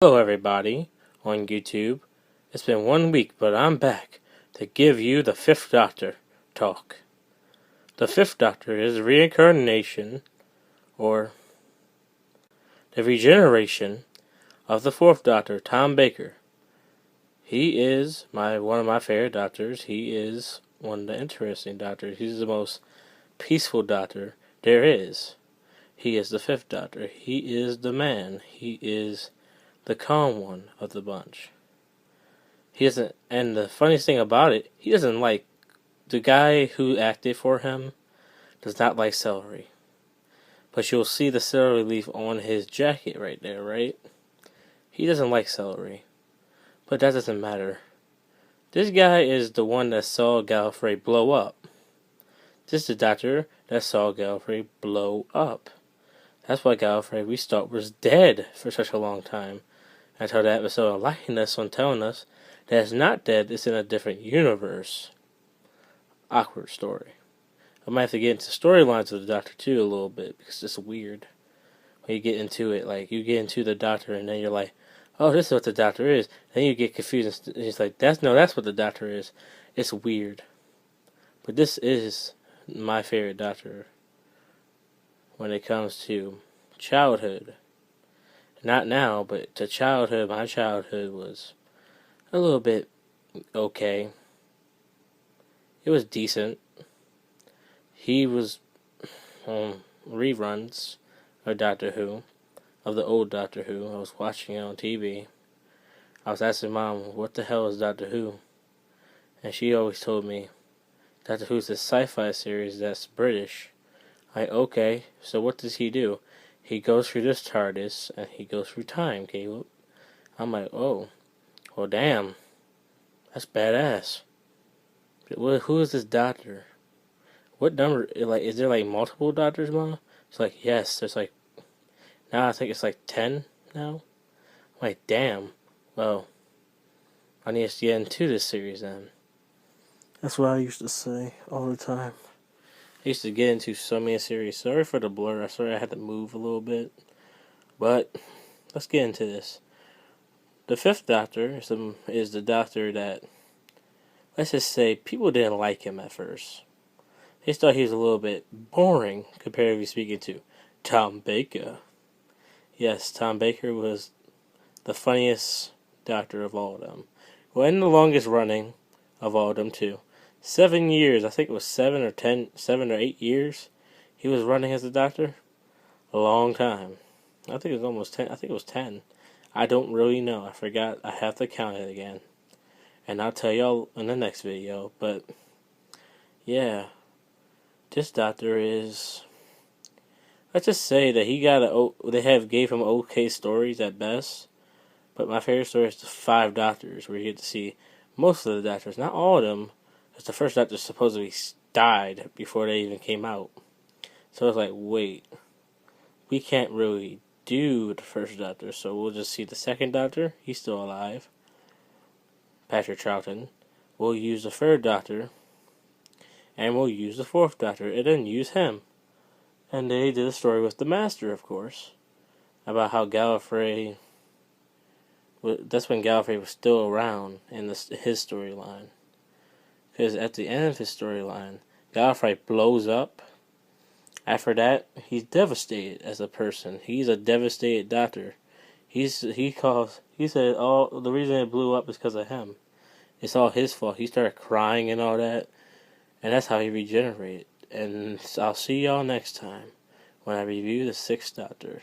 Hello, everybody on YouTube. It's been 1 week, but I'm back to give you the Fifth Doctor talk. The Fifth Doctor is the reincarnation, or the regeneration, of the Fourth Doctor, Tom Baker. He is one of my favorite doctors. He is one of the interesting doctors. He's the most peaceful doctor there is. He is the Fifth Doctor. He is the man. He is the calm one of the bunch. He doesn't, and the funniest thing about it, he doesn't like, the guy who acted for him does not like celery. But you'll see the celery leaf on his jacket right there, right? He doesn't like celery. But that doesn't matter. This guy is the one that saw Gallifrey blow up. This is the doctor that saw Gallifrey blow up. That's why Gallifrey, we thought, was dead for such a long time. Until the episode enlightened us on telling us that it's not dead, it's in a different universe. Awkward story. I might have to get into storylines of the Doctor too a little bit, because it's weird. When you get into it, like, you get into the Doctor and then you're like, oh, this is what the Doctor is. Then you get confused and it's like, that's what the Doctor is. It's weird. But this is my favorite Doctor when it comes to childhood. Not now, but to childhood, my childhood was a little bit okay. It was decent. He was on reruns of Doctor Who, of the old Doctor Who. I was watching it on TV. I was asking Mom, what the hell is Doctor Who? And she always told me, Doctor Who's a sci-fi series that's British. Okay, so what does he do? He goes through this TARDIS, and he goes through time, Caleb. I'm like, oh, well, damn. That's badass. Who is this doctor? What number? Like, is there like multiple doctors, Mom? It's like, yes. There's like, now I think it's like 10 now. I'm like, damn. Well, I need to get into this series then. That's what I used to say all the time. I used to get into so many series. Sorry for the blur. Sorry I had to move a little bit. But let's get into this. The Fifth Doctor is the Doctor that, let's just say, people didn't like him at first. They thought he was a little bit boring comparatively speaking to Tom Baker. Yes, Tom Baker was the funniest Doctor of all of them. Well, and the longest running of all of them too. 7 years, I think it was 7 or 8 years he was running as a Doctor. A long time. I think it was almost 10. I think it was 10. I don't really know. I forgot. I have to count it again. And I'll tell y'all in the next video. But, yeah. This Doctor is... Let's just say that they gave him okay stories at best. But my favorite story is the 5 Doctors, where you get to see most of the Doctors. Not all of them. Because the first Doctor supposedly died before they even came out. So it's like, wait. We can't really do the first Doctor, so we'll just see the second Doctor. He's still alive. Patrick Troughton. We'll use the third Doctor. And we'll use the fourth Doctor. And then use him. And they did a story with the Master, of course. About how Gallifrey... That's when Gallifrey was still around in his storyline. Because at the end of his storyline, Gallifrey blows up. After that, he's devastated as a person. He's a devastated Doctor. He said, the reason it blew up is because of him. It's all his fault. He started crying and all that. And that's how he regenerated. And I'll see y'all next time when I review the 6th Doctor.